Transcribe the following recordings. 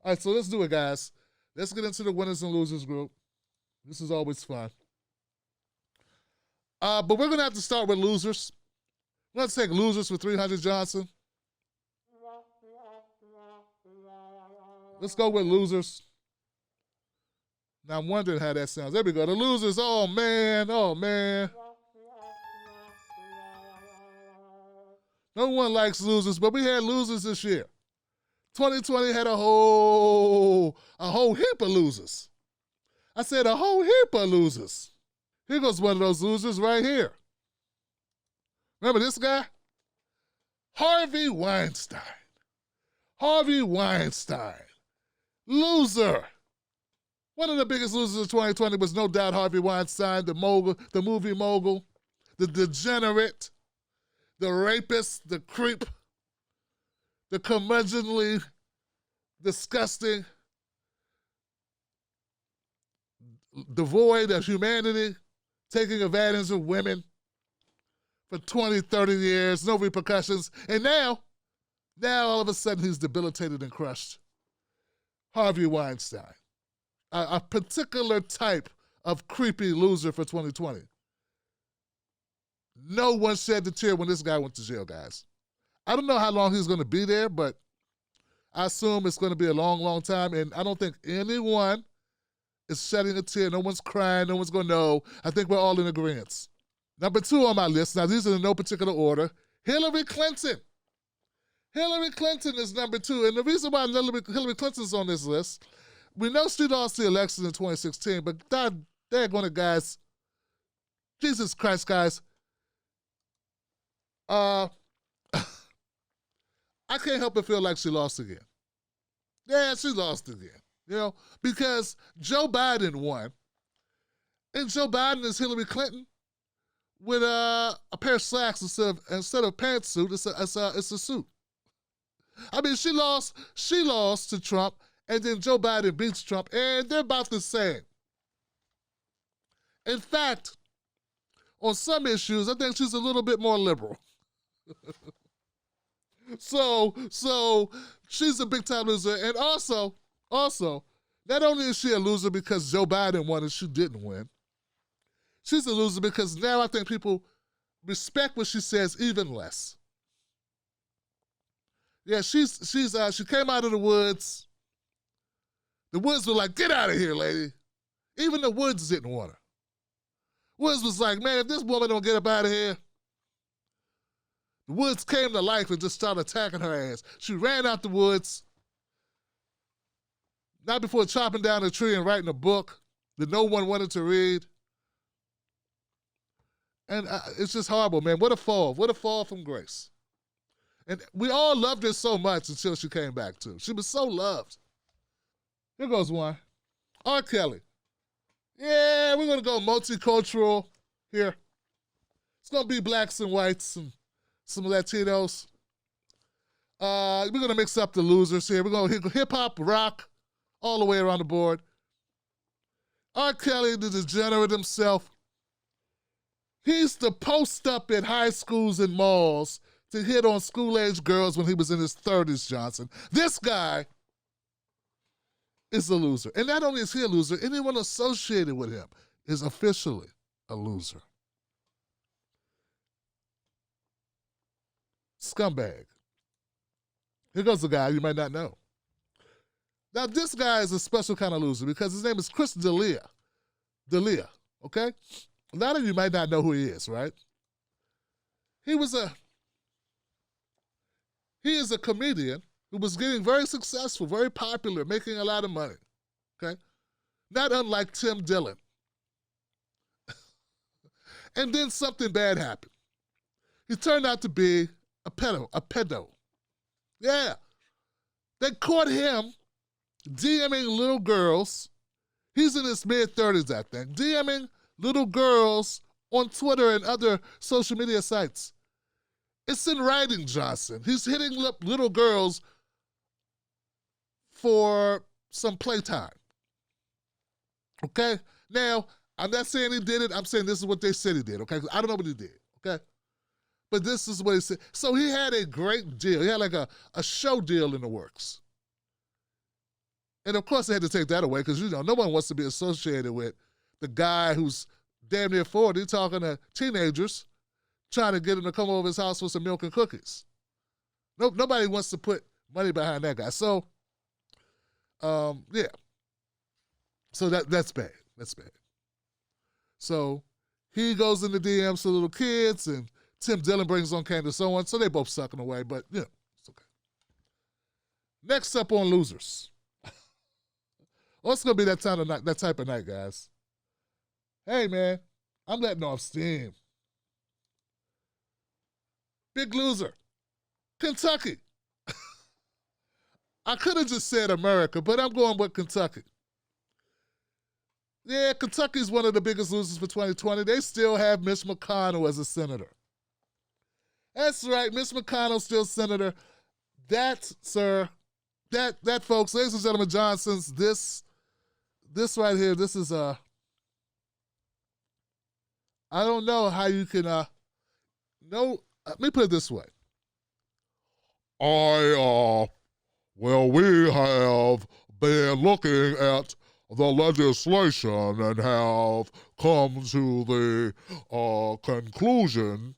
All right, so let's do it, guys. Let's get into the winners and losers group. This is always fun. But we're going to have to start with losers. Let's take losers for 300 Johnson. Let's go with losers. Now I'm wondering how that sounds. There we go. The losers. Oh, man. Oh, man. No one likes losers, but we had losers this year. 2020 had a whole heap of losers. I said a whole heap of losers. Here goes one of those losers right here. Remember this guy? Harvey Weinstein. Harvey Weinstein. Loser. One of the biggest losers of 2020 was no doubt Harvey Weinstein, the mogul, the movie mogul, the degenerate, the rapist, the creep, the curmudgeonly, disgusting, devoid of humanity, taking advantage of women for 20, 30 years, no repercussions. And now all of a sudden he's debilitated and crushed. Harvey Weinstein, a particular type of creepy loser for 2020. No one shed a tear when this guy went to jail, guys. I don't know how long he's going to be there, but I assume it's going to be a long, long time, and I don't think anyone is shedding a tear. No one's crying. No one's going to know. I think we're all in agreement. Number 2 on my list, now these are in no particular order, Hillary Clinton. Hillary Clinton is number 2, and the reason why Hillary Clinton's on this list, we know she lost the election in 2016, but daggone it, guys, Jesus Christ, guys, I can't help but feel like she lost again. Yeah, she lost again, because Joe Biden won, and Joe Biden is Hillary Clinton with a pair of slacks instead of a pantsuit. It's a suit. I mean, she lost to Trump, and then Joe Biden beats Trump, and they're about the same. In fact, on some issues, I think she's a little bit more liberal. So she's a big time loser, and also, not only is she a loser because Joe Biden won and she didn't win, she's a loser because now I think people respect what she says even less. Yeah, she came out of the woods. The Woods were like, get out of here, lady. Even the Woods didn't want her. Woods was like, man, if this woman don't get up out of here. The Woods came to life and just started attacking her ass. She ran out the woods, not before chopping down a tree and writing a book that no one wanted to read. And it's just horrible, man. What a fall. What a fall from grace. And we all loved her so much until she came back, too. She was so loved. Here goes one. R. Kelly. Yeah, we're going to go multicultural here. It's going to be blacks and whites and some Latinos. We're going to mix up the losers here. We're going to hip-hop, rock, all the way around the board. R. Kelly, the degenerate himself. He's the post-up at high schools and malls to hit on school-age girls when he was in his 30s, Johnson. This guy is a loser. And not only is he a loser, anyone associated with him is officially a loser. Scumbag. Here goes a guy you might not know. Now, this guy is a special kind of loser because his name is Chris D'Elia. D'Elia, okay? A lot of you might not know who he is, right? He is a comedian who was getting very successful, very popular, making a lot of money, okay? Not unlike Tim Dillon. And then something bad happened. He turned out to be a pedo. Yeah. They caught him DMing little girls. He's in his mid-30s, I think, DMing little girls on Twitter and other social media sites. It's in writing, Johnson. He's hitting little girls for some playtime. Okay? Now, I'm not saying he did it. I'm saying this is what they said he did, okay? I don't know what he did, okay? But this is what he said. So he had a great deal. He had like a show deal in the works. And of course they had to take that away because, no one wants to be associated with the guy who's damn near 40 talking to teenagers trying to get them to come over his house for some milk and cookies. Nobody wants to put money behind that guy. So, yeah. So that's bad. That's bad. So he goes in the DMs to little kids, and Tim Dillon brings on Candace Owens, so they both sucking away, but, it's okay. Next up on Losers. Oh, it's going to be that type of night, guys. Hey, man, I'm letting off steam. Big loser. Kentucky. I could have just said America, but I'm going with Kentucky. Yeah, Kentucky's one of the biggest losers for 2020. They still have Mitch McConnell as a senator. That's right, Mitch McConnell still senator. That, sir, that folks, ladies and gentlemen, Johnsons, this right here, this is I don't know how you can, let me put it this way. We have been looking at the legislation and have come to the conclusion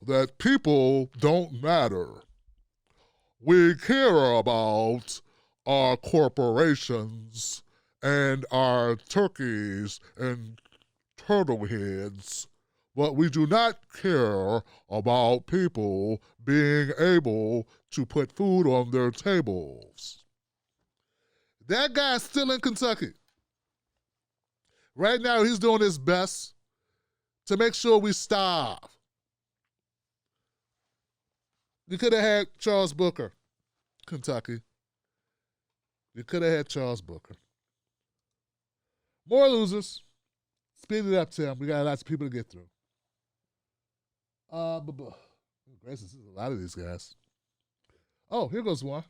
that people don't matter. We care about our corporations and our turkeys and turtle heads, but we do not care about people being able to put food on their tables. That guy's still in Kentucky. Right now, he's doing his best to make sure we starve. You could have had Charles Booker, Kentucky. You could have had Charles Booker. More losers. Speed it up, Tim. We got lots of people to get through. Gracious, there's a lot of these guys. Oh, here goes one.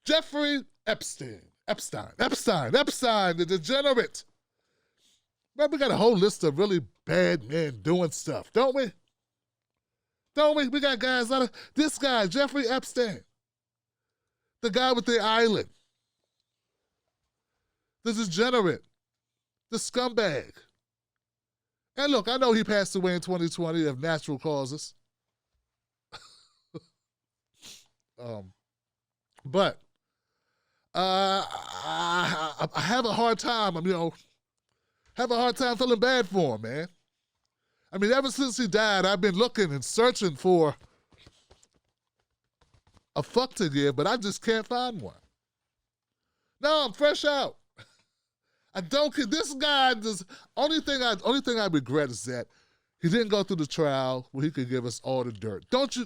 Jeffrey Epstein, the degenerate. Man, we got a whole list of really bad men doing stuff, don't we? We got guys out of this guy, Jeffrey Epstein, the guy with the island, the degenerate, the scumbag. And look, I know he passed away in 2020 of natural causes. But I have a hard time, feeling bad for him, man. I mean, ever since he died, I've been looking and searching for a fuck to give, but I just can't find one. No, I'm fresh out. I don't care. This guy, only thing I regret is that he didn't go through the trial where he could give us all the dirt. Don't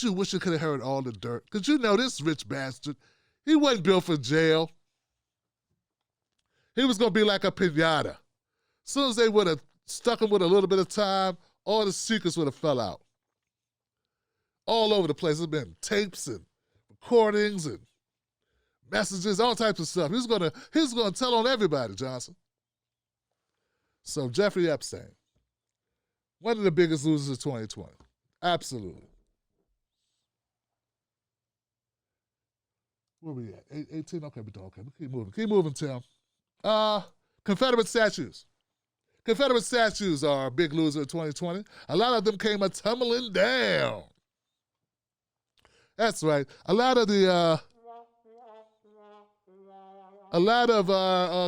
you wish you could have heard all the dirt? Because this rich bastard, he wasn't built for jail. He was going to be like a piñata. As soon as they would have stuck him with a little bit of time, all the secrets would have fell out. All over the place. There's been tapes and recordings and messages, all types of stuff. He's gonna tell on everybody, Johnson. So Jeffrey Epstein, one of the biggest losers of 2020. Absolutely. Where we at? 18? Okay, we keep moving, Tim. Confederate statues. Confederate statues are a big loser of 2020. A lot of them came tumbling down. That's right. A lot of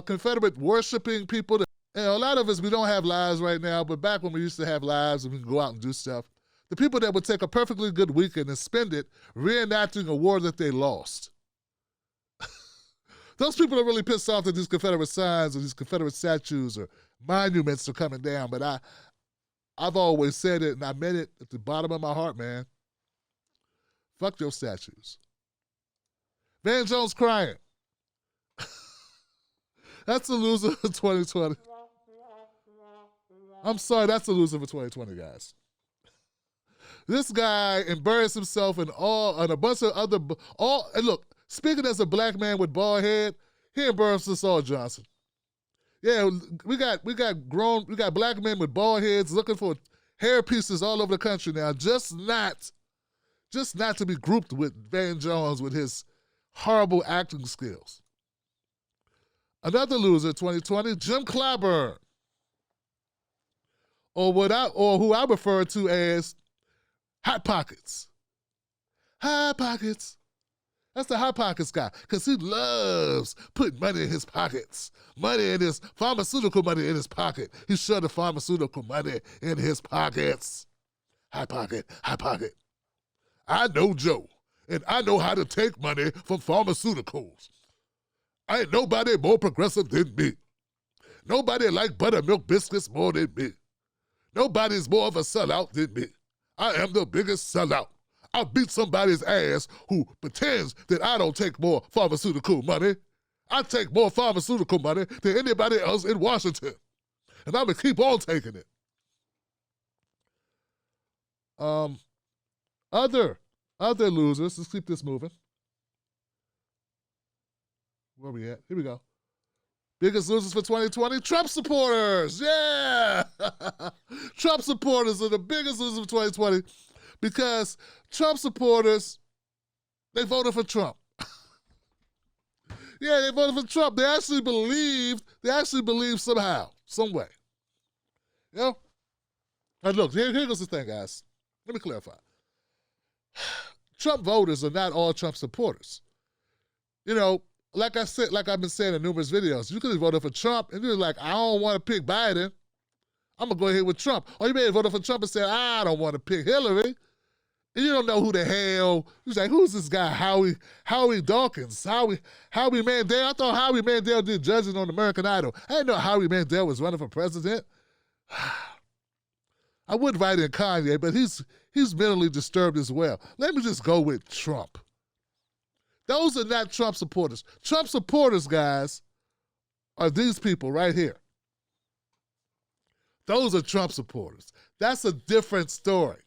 Confederate worshiping people, a lot of us, we don't have lives right now, but back when we used to have lives and we can go out and do stuff, the people that would take a perfectly good weekend and spend it reenacting a war that they lost. Those people are really pissed off that these Confederate signs or these Confederate statues or monuments are coming down, but I've always said it and I meant it at the bottom of my heart, man. Fuck your statues. Van Jones crying. That's a loser for 2020. I'm sorry, that's a loser for 2020, guys. This guy embarrassed himself and a bunch of other, and look, speaking as a black man with bald head, he embarrassed us all, Johnson. Yeah, we got black men with bald heads looking for hair pieces all over the country now, just not to be grouped with Van Jones with his horrible acting skills. Another loser, 2020, Jim Clyburn, or who I refer to as Hot Pockets. Hot Pockets. That's the Hot Pockets guy, because he loves putting money in his pockets. Money in his, pharmaceutical money in his pocket. He shoved the pharmaceutical money in his pockets. Hot Pocket, Hot Pocket. I know Joe, and I know how to take money from pharmaceuticals. Ain't nobody more progressive than me. Nobody like buttermilk biscuits more than me. Nobody's more of a sellout than me. I am the biggest sellout. I'll beat somebody's ass who pretends that I don't take more pharmaceutical money. I take more pharmaceutical money than anybody else in Washington. And I'm going to keep on taking it. Other losers, let's keep this moving. Where we at? Here we go. Biggest losers for 2020, Trump supporters. Yeah! Trump supporters are the biggest losers for 2020 because Trump supporters, they voted for Trump. Yeah, they voted for Trump. They actually believed somehow, some way. You know? And look, here goes the thing, guys. Let me clarify. Trump voters are not all Trump supporters. You know, like I said, like I've been saying in numerous videos, you could have voted for Trump and you're like, I don't want to pick Biden. I'm going to go ahead with Trump. Or you may have voted for Trump and said, I don't want to pick Hillary. And you don't know who the hell. You're like, who's this guy, Howie Dawkins? Howie Mandel? I thought Howie Mandel did judging on American Idol. I didn't know Howie Mandel was running for president. I would write in Kanye, but he's mentally disturbed as well. Let me just go with Trump. Those are not Trump supporters. Trump supporters, guys, are these people right here. Those are Trump supporters. That's a different story.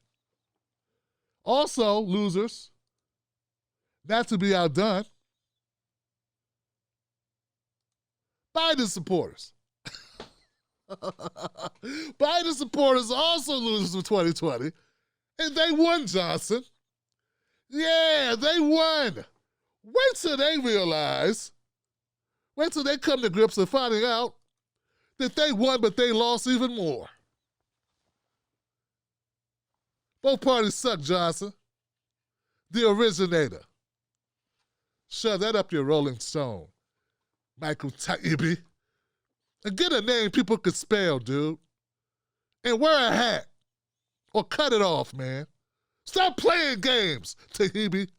Also, losers, not to be outdone, Biden supporters. Biden supporters are also losers for 2020, and they won, Johnson. Yeah, they won. Wait till they realize, wait till they come to grips with finding out that they won, but they lost even more. Both parties suck, Johnson. The originator. Shove that up your Rolling Stone, Michael Taibbi. And get a name people could spell, dude. And wear a hat. Or cut it off, man. Stop playing games, Taibbi.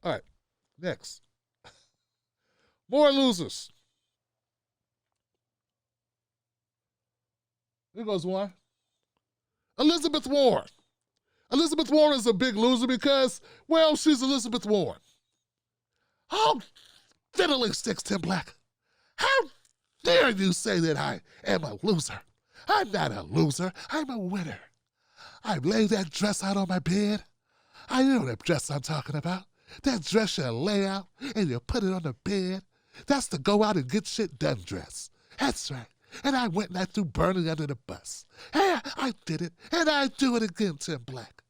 All right, next. More losers. Here goes one. Elizabeth Warren. Elizabeth Warren is a big loser because, well, she's Elizabeth Warren. Oh, fiddlesticks, Tim Black. How dare you say that I am a loser? I'm not a loser. I'm a winner. I laid that dress out on my bed. I know that dress I'm talking about. That dress you lay out and you put it on the bed. That's the go out and get shit done dress. That's right. And I went and I threw Bernie under the bus. Yeah, I did it. And I do it again, Tim Black.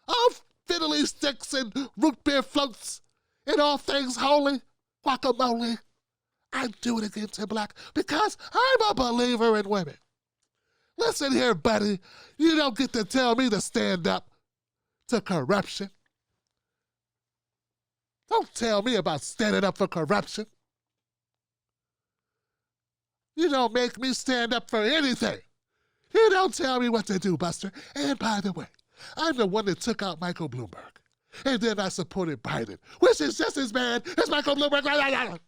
Oh, fiddly sticks and root beer floats and all things holy, guacamole. I do it again, Tim Black, because I'm a believer in women. Listen here, buddy. You don't get to tell me to stand up to corruption. Don't tell me about standing up for corruption. You don't make me stand up for anything. You don't tell me what to do, Buster. And by the way, I'm the one that took out Michael Bloomberg. And then I supported Biden, which is just as bad as Michael Bloomberg.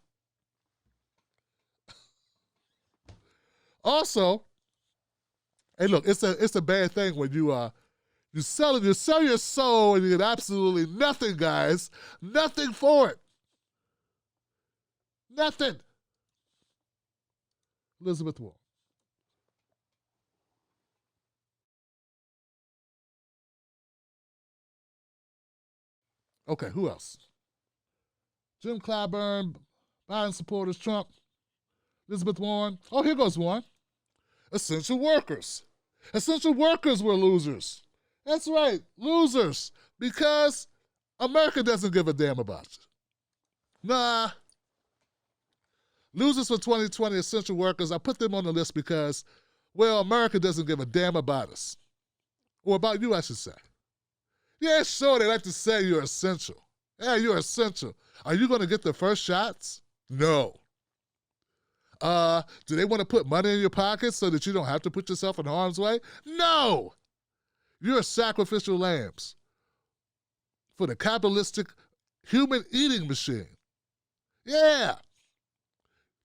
Also, hey, look, it's a bad thing when you sell your soul and you get absolutely nothing, guys. Nothing for it. Nothing. Elizabeth Warren. Okay, who else? Jim Clyburn, Biden supporters, Trump, Elizabeth Warren. Oh, here goes one. Essential workers. Essential workers were losers. That's right, losers. Because America doesn't give a damn about you. Nah. Losers for 2020 essential workers, I put them on the list because, well, America doesn't give a damn about us. Or about you, I should say. Yeah, sure, they like to say you're essential. Yeah, you're essential. Are you going to get the first shots? No. Do they want to put money in your pocket so that you don't have to put yourself in harm's way? No. You're sacrificial lambs for the capitalistic human eating machine. Yeah.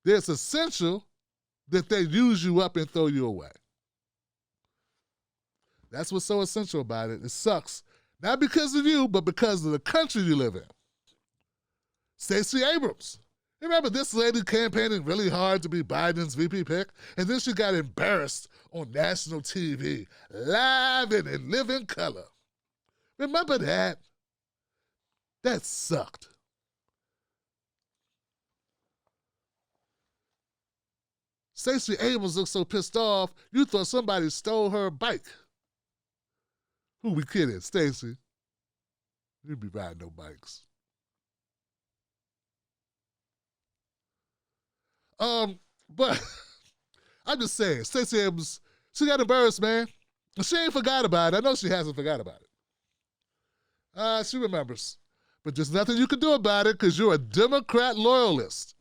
It's essential that they use you up and throw you away. That's what's so essential about it. It sucks. Not because of you, but because of the country you live in. Stacey Abrams. Remember this lady campaigning really hard to be Biden's VP pick? And then she got embarrassed on national TV, live and in living color. Remember that? That sucked. Stacey Abrams looked so pissed off, you thought somebody stole her bike. Who we kidding, Stacey? You be riding no bikes. But I'm just saying, Stacey Abrams, she got embarrassed, man. She ain't forgot about it. I know she hasn't forgot about it. She remembers. But there's nothing you can do about it because you're a Democrat loyalist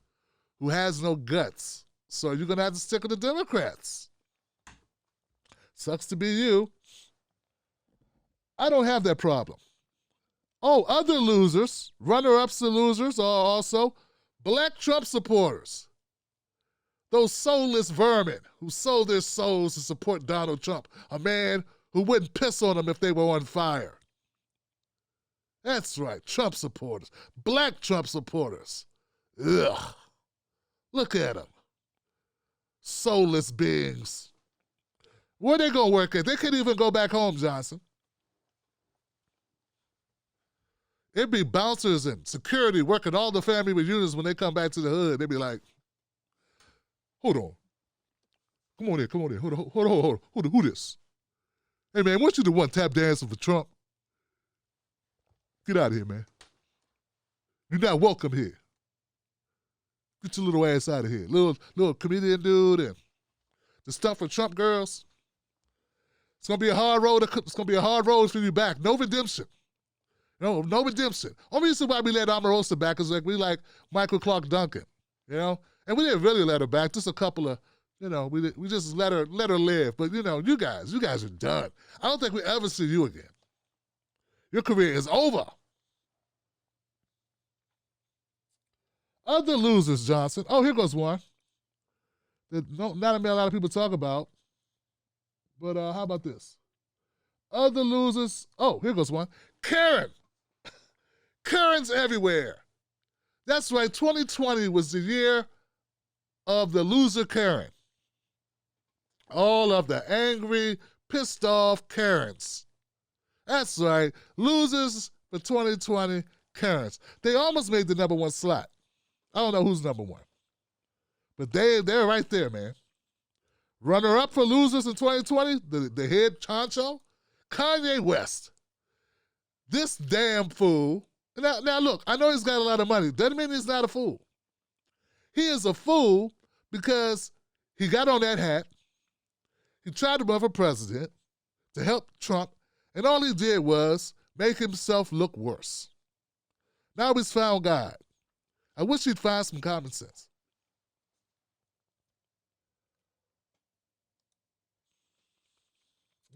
who has no guts. So you're going to have to stick with the Democrats. Sucks to be you. I don't have that problem. Oh, other losers, runner-ups to losers are also black Trump supporters. Those soulless vermin who sold their souls to support Donald Trump, a man who wouldn't piss on them if they were on fire. That's right, Trump supporters, black Trump supporters. Ugh, look at them. Soulless beings. Where they gonna work at? They can't even go back home, Johnson. It'd be bouncers and security working all the family reunions when they come back to the hood. They'd be like, hold on. Come on in. Hold on. Who this? Hey, man, weren't you the one tap dancing for Trump? Get out of here, man. You're not welcome here. Get your little ass out of here. Little comedian dude and the stuff for Trump girls. It's gonna be a hard road. It's gonna be a hard road for you back. No redemption. No redemption. Only reason why we let Omarosa back is like we like Michael Clark Duncan, you know? And we didn't really let her back. Just a couple of, we just let her live. But, you guys are done. I don't think we ever see you again. Your career is over. Other losers, Johnson. Oh, here goes one that not a lot of people talk about. But how about this? Other losers. Oh, here goes one. Karen. Karen's everywhere. That's right. 2020 was the year of the loser Karen. All of the angry, pissed off Karens. That's right. Losers for 2020 Karens. They almost made the number one slot. I don't know who's number one. But they're right there, man. Runner-up for losers in 2020, the head honcho, Kanye West. This damn fool. Now look, I know he's got a lot of money. Doesn't mean he's not a fool. He is a fool because he got on that hat. He tried to run for president to help Trump, and all he did was make himself look worse. Now he's found God. I wish he'd find some common sense.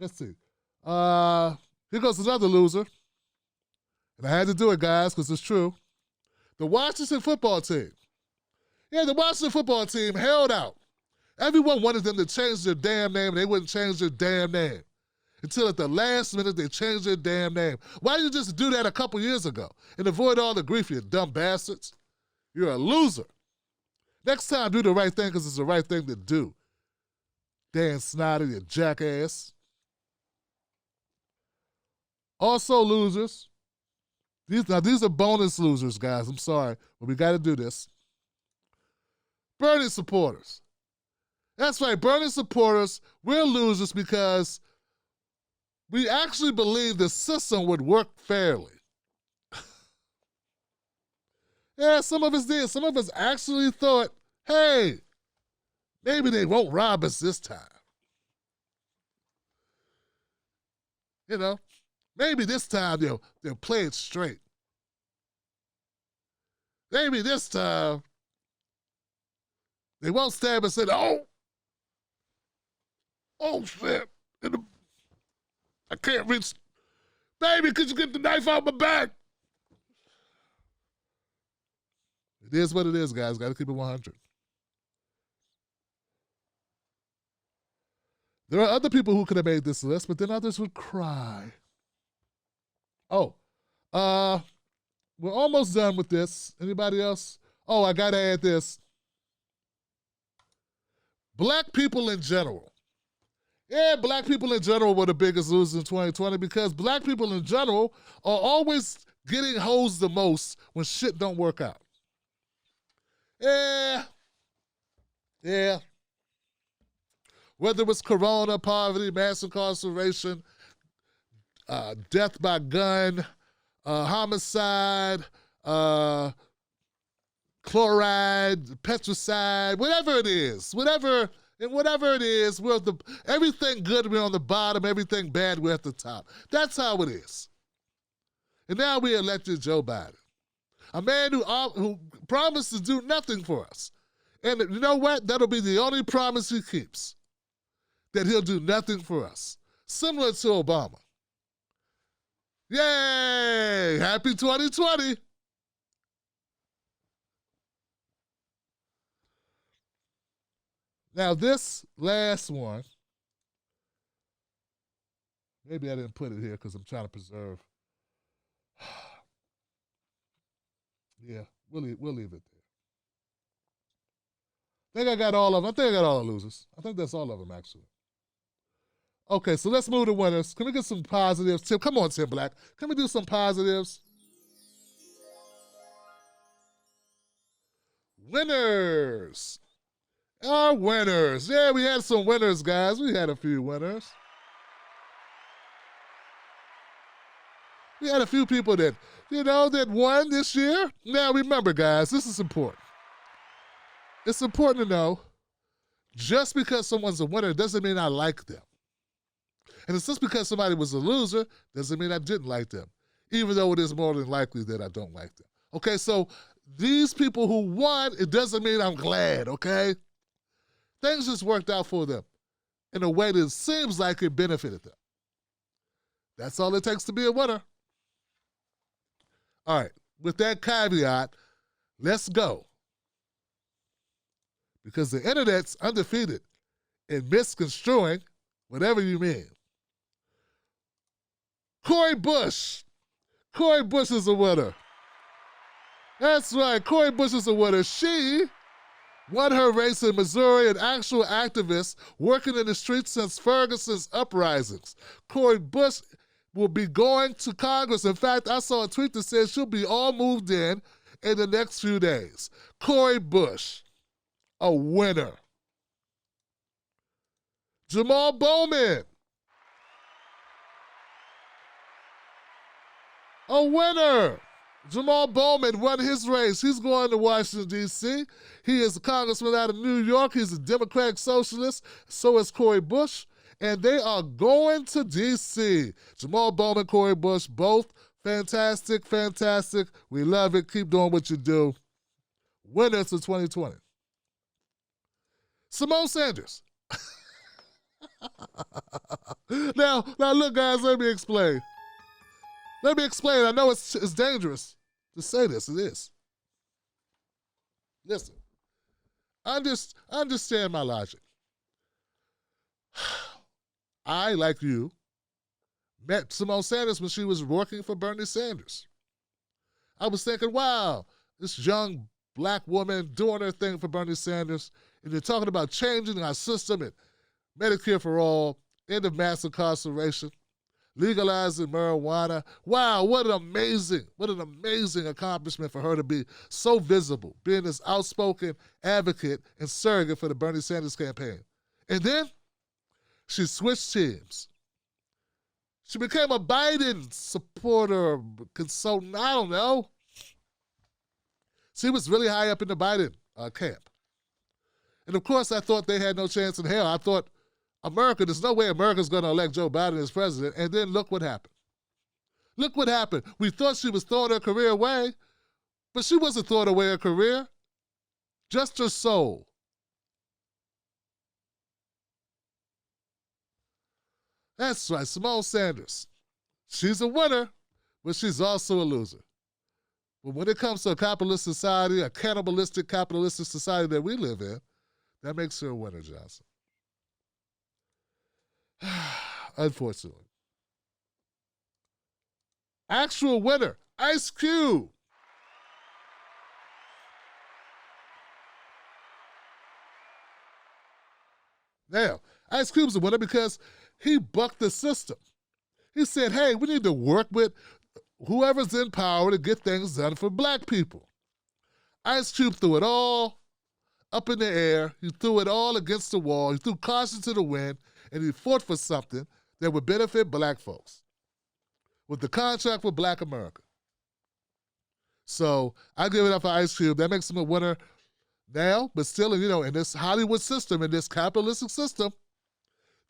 Let's see. Here goes another loser. And I had to do it, guys, because it's true. The Washington football team. Yeah, the Washington football team held out. Everyone wanted them to change their damn name, and they wouldn't change their damn name. Until at the last minute, they changed their damn name. Why didn't you just do that a couple years ago and avoid all the grief, you dumb bastards? You're a loser. Next time, do the right thing because it's the right thing to do. Dan Snyder, you jackass. Also losers. These are bonus losers, guys. I'm sorry, but we got to do this. Bernie supporters. That's right, Bernie supporters, we're losers because we actually believe the system would work fairly. Yeah, some of us did. Some of us actually thought, hey, maybe they won't rob us this time. You know, maybe this time they'll play it straight. Maybe this time they won't stab us and say, oh shit, I can't reach. Baby, could you get the knife out my back? It is what it is, guys. Got to keep it 100. There are other people who could have made this list, but then others would cry. Oh, we're almost done with this. Anybody else? Oh, I got to add this. Black people in general. Yeah, black people in general were the biggest losers in 2020 because black people in general are always getting hosed the most when shit don't work out. Yeah. Whether it was corona, poverty, mass incarceration, death by gun, homicide, chloride, pesticide, whatever it is, everything good we're on the bottom, everything bad we're at the top. That's how it is. And now we elected Joe Biden, a man who promised to do nothing for us. And you know what? That'll be the only promise he keeps, that he'll do nothing for us. Similar to Obama. Yay! Happy 2020! Now this last one, maybe I didn't put it here because I'm trying to preserve. Yeah, we'll leave it there. I think I got all of them. I think I got all the losers. I think that's all of them, actually. Okay, so let's move to winners. Can we get some positives? Tim, come on, Tim Black. Can we do some positives? Winners. Our winners. Yeah, we had some winners, guys. We had a few winners. We had a few people that won this year. Now, remember, guys, this is important. It's important to know, just because someone's a winner doesn't mean I like them. And it's just because somebody was a loser doesn't mean I didn't like them, even though it is more than likely that I don't like them. Okay, so these people who won, it doesn't mean I'm glad, okay? Things just worked out for them in a way that seems like it benefited them. That's all it takes to be a winner. All right, with that caveat, let's go. Because the internet's undefeated in misconstruing whatever you mean. Cori Bush. Cori Bush is a winner. That's right, Cori Bush is a winner. She won her race in Missouri, an actual activist working in the streets since Ferguson's uprisings. Cori Bush will be going to Congress. In fact, I saw a tweet that said she'll be all moved in the next few days. Cori Bush, a winner. Jamal Bowman, a winner. Jamal Bowman won his race. He's going to Washington, D.C. He is a congressman out of New York. He's a Democratic socialist. So is Cori Bush. And they are going to D.C. Jamal Bowman, Cori Bush, both fantastic, fantastic. We love it. Keep doing what you do. Winners of 2020. Simone Sanders. Now, look, guys, let me explain. I know it's dangerous to say this. It is. Listen, understand my logic. I, like you, met Simone Sanders when she was working for Bernie Sanders. I was thinking, wow, this young black woman doing her thing for Bernie Sanders, and you're talking about changing our system and Medicare for all, end of mass incarceration, legalizing marijuana. Wow, what an amazing accomplishment for her to be so visible, being this outspoken advocate and surrogate for the Bernie Sanders campaign. And then she switched teams. She became a Biden supporter, consultant, I don't know. She was really high up in the Biden camp. And of course, I thought they had no chance in hell. I thought, there's no way America's going to elect Joe Biden as president. And then look what happened. Look what happened. We thought she was throwing her career away, but she wasn't throwing away her career, just her soul. That's right, Simone Sanders. She's a winner, but she's also a loser. But when it comes to a capitalist society, a cannibalistic capitalistic society that we live in, that makes her a winner, Johnson. Unfortunately. Actual winner, Ice Cube. Now, Ice Cube's a winner because he bucked the system. He said, hey, we need to work with whoever's in power to get things done for black people. Ice Cube threw it all up in the air. He threw it all against the wall. He threw caution to the wind, and he fought for something that would benefit black folks with the contract with Black America. So I give it up for Ice Cube. That makes him a winner now, but still, in this Hollywood system, in this capitalistic system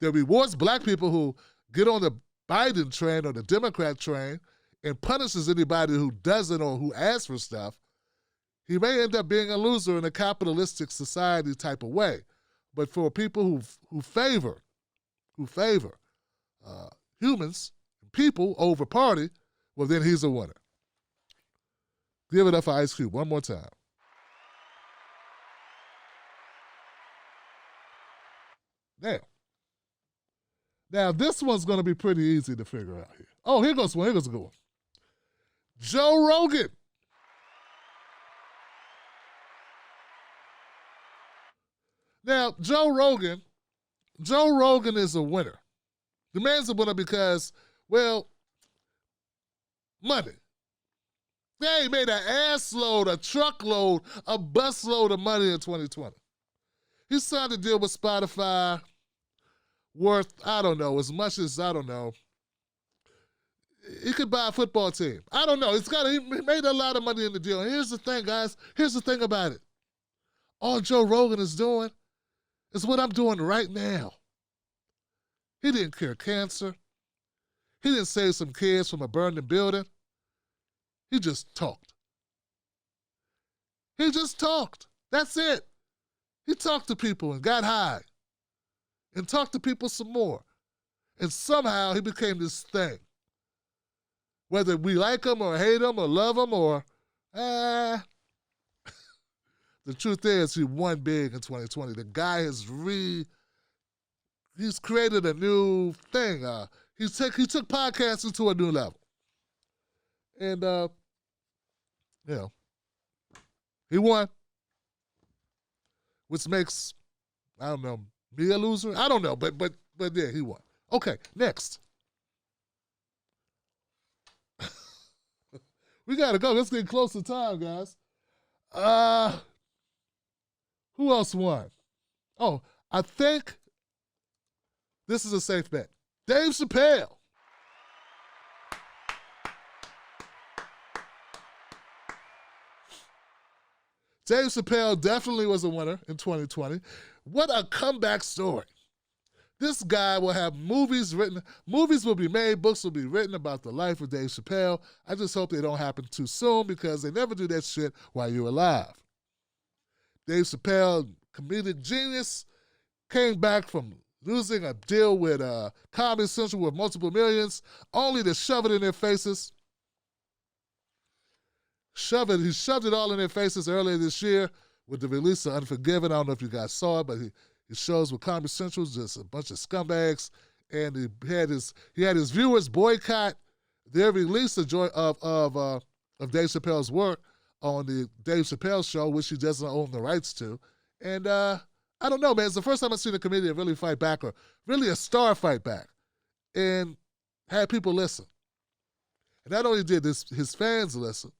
that rewards black people who get on the Biden train or the Democrat train and punishes anybody who doesn't or who asks for stuff, he may end up being a loser in a capitalistic society type of way. But for people who favor humans, people over party, well, then he's a winner. Give it up for Ice Cube one more time. Now this one's going to be pretty easy to figure out here. Oh, here goes one. Here goes a good one. Joe Rogan. Now, Joe Rogan is a winner. The man's a winner because, well, money. Yeah, he made an assload, a truckload, a busload of money in 2020. He signed a deal with Spotify worth, I don't know, as much as, I don't know, he could buy a football team. I don't know. He made a lot of money in the deal. And here's the thing, guys. Here's the thing about it. All Joe Rogan is doing is what I'm doing right now. He didn't cure cancer. He didn't save some kids from a burning building. He just talked. He just talked. That's it. He talked to people and got high and talked to people some more. And somehow he became this thing. Whether we like him or hate him or love him or, the truth is he won big in 2020. The guy he's created a new thing. He took podcasting to a new level. And, he won, which makes, I don't know, me a loser? I don't know, but yeah, he won. Okay, next. We gotta go. Let's get close to time, guys. Who else won? Oh, I think this is a safe bet. Dave Chappelle. Dave Chappelle definitely was a winner in 2020. What a comeback story. This guy will have movies written, movies will be made, books will be written about the life of Dave Chappelle. I just hope they don't happen too soon because they never do that shit while you're alive. Dave Chappelle, comedic genius, came back from losing a deal with Comedy Central with multiple millions, only to shove it in their faces. He shoved it all in their faces earlier this year with the release of Unforgiven. I don't know if you guys saw it, but he shows with Comedy Central just a bunch of scumbags, and he had his viewers boycott their release of Dave Chappelle's work on the Dave Chappelle show, which he doesn't own the rights to. And I don't know, man. It's the first time I've seen a comedian really fight back, or really a star fight back, and had people listen. And not only did his fans listen,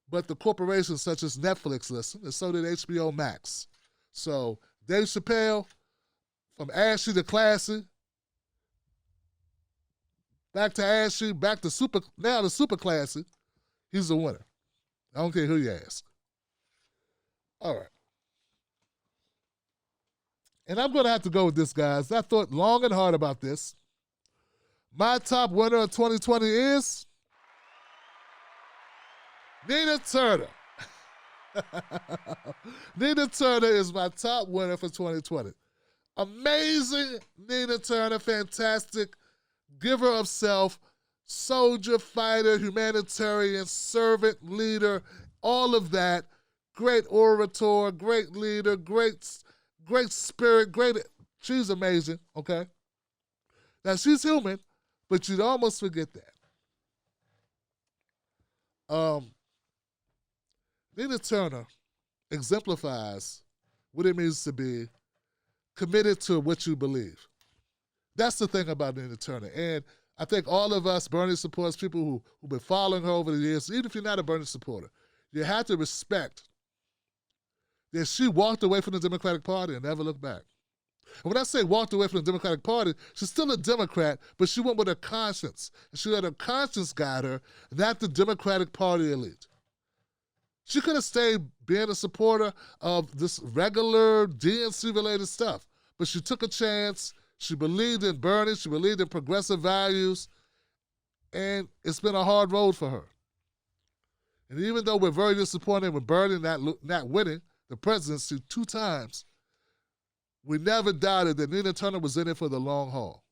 but the corporations such as Netflix listened, and so did HBO Max. So Dave Chappelle, from ashy to classy, back to ashy, back to super classy, he's a winner. I don't care who you ask. All right. And I'm going to have to go with this, guys. I thought long and hard about this. My top winner of 2020 is Nina Turner. Nina Turner is my top winner for 2020. Amazing Nina Turner, fantastic, giver of self, soldier, fighter, humanitarian, servant, leader, all of that. Great orator, great leader, great spirit, she's amazing, okay? Now, she's human, but you'd almost forget that. Nina Turner exemplifies what it means to be committed to what you believe. That's the thing about Nina Turner. And I think all of us Bernie supporters, people who've been following her over the years, even if you're not a Bernie supporter, you have to respect that she walked away from the Democratic Party and never looked back. And when I say walked away from the Democratic Party, she's still a Democrat, but she went with her conscience. And she let her conscience guide her, not the Democratic Party elite. She could have stayed being a supporter of this regular DNC-related stuff, but she took a chance. She believed in Bernie. She believed in progressive values, and it's been a hard road for her. And even though we're very disappointed with Bernie not winning the presidency 2 times, we never doubted that Nina Turner was in it for the long haul.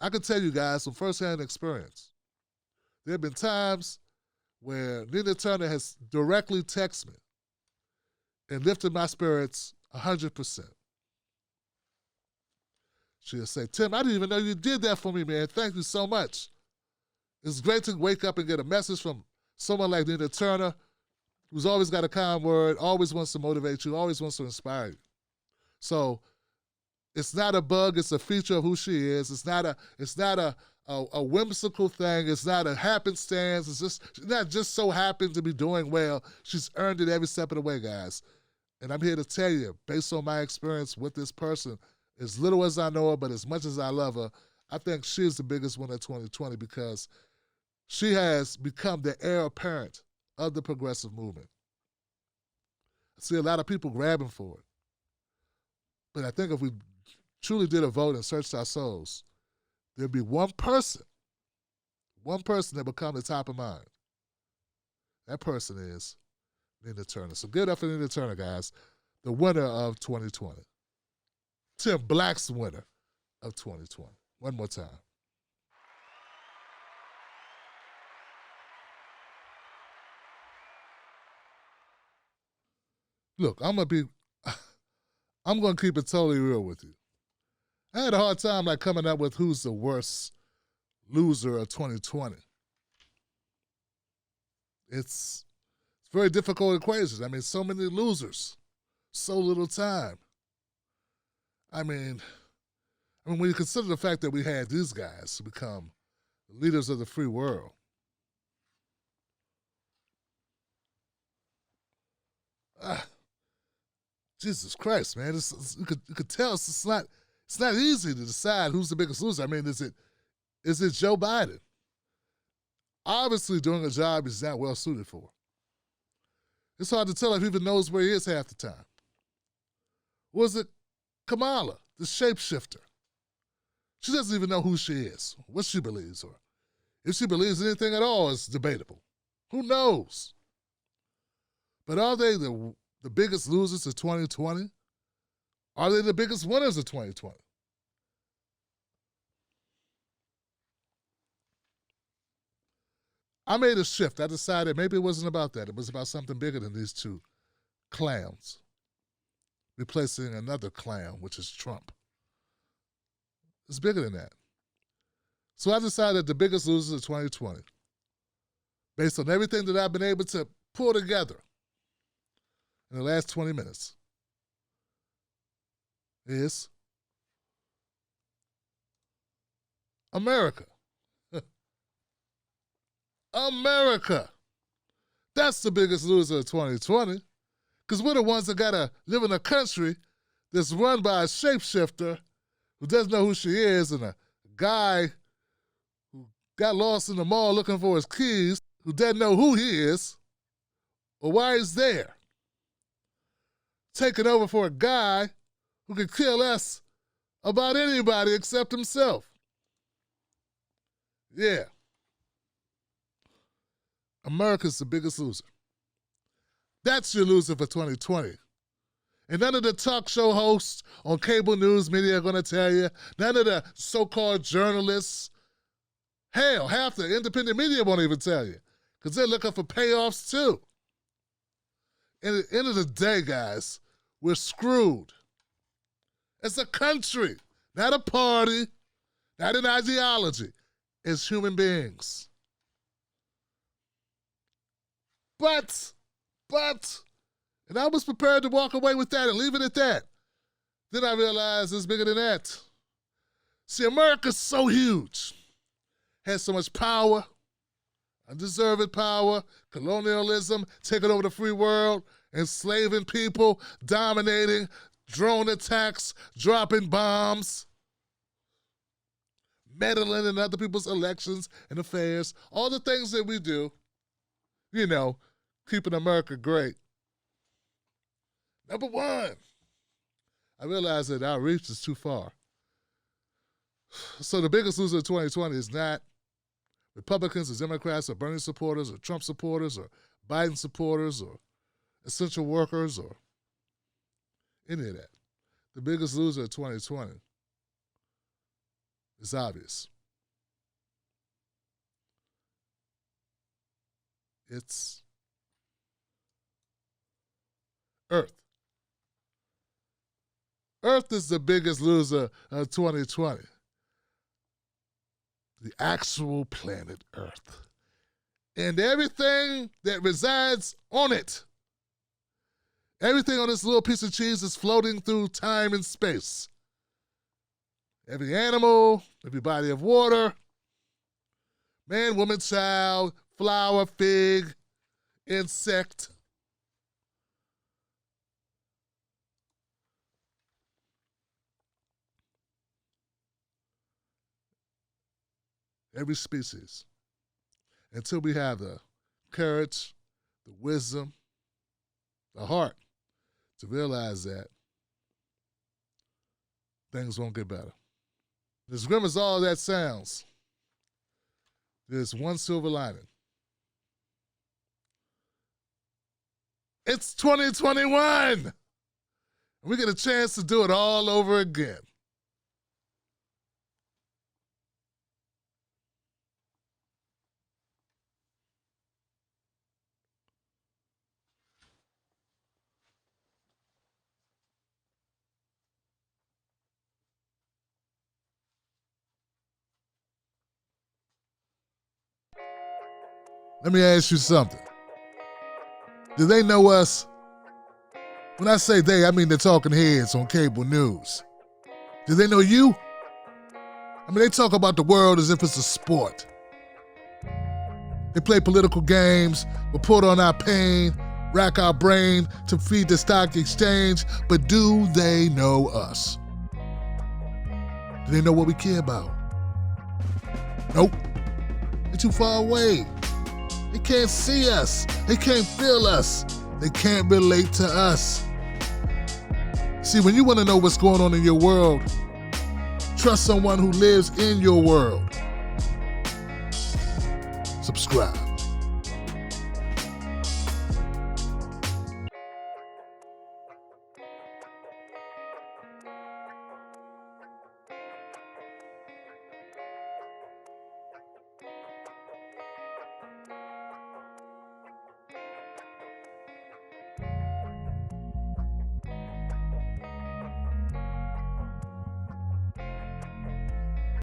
I can tell you guys from firsthand experience, there have been times where Nina Turner has directly texted me and lifted my spirits 100%. She'll say, Tim, I didn't even know you did that for me, man. Thank you so much. It's great to wake up and get a message from someone like Nina Turner, who's always got a kind word, always wants to motivate you, always wants to inspire you. So it's not a bug, it's a feature of who she is. It's not a whimsical thing. It's not a happenstance. She's not just so happened to be doing well. She's earned it every step of the way, guys. And I'm here to tell you, based on my experience with this person, as little as I know her, but as much as I love her, I think she is the biggest winner of 2020 because she has become the heir apparent of the progressive movement. I see a lot of people grabbing for it. But I think if we truly did a vote and searched our souls, there'd be one person that become the top of mind. That person is Nina Turner. So give it up for Nina Turner, guys, the winner of 2020. Tim Black's winner of 2020. One more time. Look, I'm going to keep it totally real with you. I had a hard time coming up with who's the worst loser of 2020. It's a very difficult equation. I mean, so many losers, so little time. I mean, when you consider the fact that we had these guys become leaders of the free world. Jesus Christ, man! You could tell it's not easy to decide who's the biggest loser. I mean, is it Joe Biden? Obviously, doing a job he's not well suited for. It's hard to tell if he even knows where he is half the time. Was it Kamala, the shapeshifter? She doesn't even know who she is, what she believes, or if she believes anything at all is debatable. Who knows? But are they the biggest losers of 2020? Are they the biggest winners of 2020? I made a shift. I decided maybe it wasn't about that. It was about something bigger than these two clowns, replacing another clown, which is Trump. It's bigger than that. So I decided the biggest losers of 2020, based on everything that I've been able to pull together in the last 20 minutes, is America. America. That's the biggest loser of 2020. Because we're the ones that got to live in a country that's run by a shapeshifter who doesn't know who she is, and a guy who got lost in the mall looking for his keys, who doesn't know who he is or why he's there. taking over for a guy who could kill us about anybody except himself. Yeah. America's the biggest loser. That's your loser for 2020. And none of the talk show hosts on cable news media are going to tell you. None of the so-called journalists. Hell, half the independent media won't even tell you because they're looking for payoffs too. And at the end of the day, guys, we're screwed. It's a country, not a party, not an ideology. It's human beings. But, and I was prepared to walk away with that and leave it at that. Then I realized it's bigger than that. See, America's so huge, has so much power, undeserved power, colonialism, taking over the free world, enslaving people, dominating, drone attacks, dropping bombs, meddling in other people's elections and affairs, all the things that we do, you know, keeping America great. Number one, I realized that our reach is too far. So the biggest loser of 2020 is not Republicans or Democrats or Bernie supporters or Trump supporters or Biden supporters or essential workers or any of that. The biggest loser of 2020 is obvious. It's Earth. Earth is the biggest loser of 2020. The actual planet Earth. And everything that resides on it. Everything on this little piece of cheese is floating through time and space. Every animal, every body of water, man, woman, child, flower, fig, insect. Every species. Until we have the courage, the wisdom, the heart to realize that things won't get better. As grim as all that sounds, there's one silver lining. It's 2021! And we get a chance to do it all over again. Let me ask you something. Do they know us? When I say they, I mean the talking heads on cable news. Do they know you? I mean, they talk about the world as if it's a sport. They play political games, report on our pain, rack our brain to feed the stock exchange, but do they know us? Do they know what we care about? Nope. They're too far away. They can't see us. They can't feel us. They can't relate to us. See, when you want to know what's going on in your world, trust someone who lives in your world. Subscribe.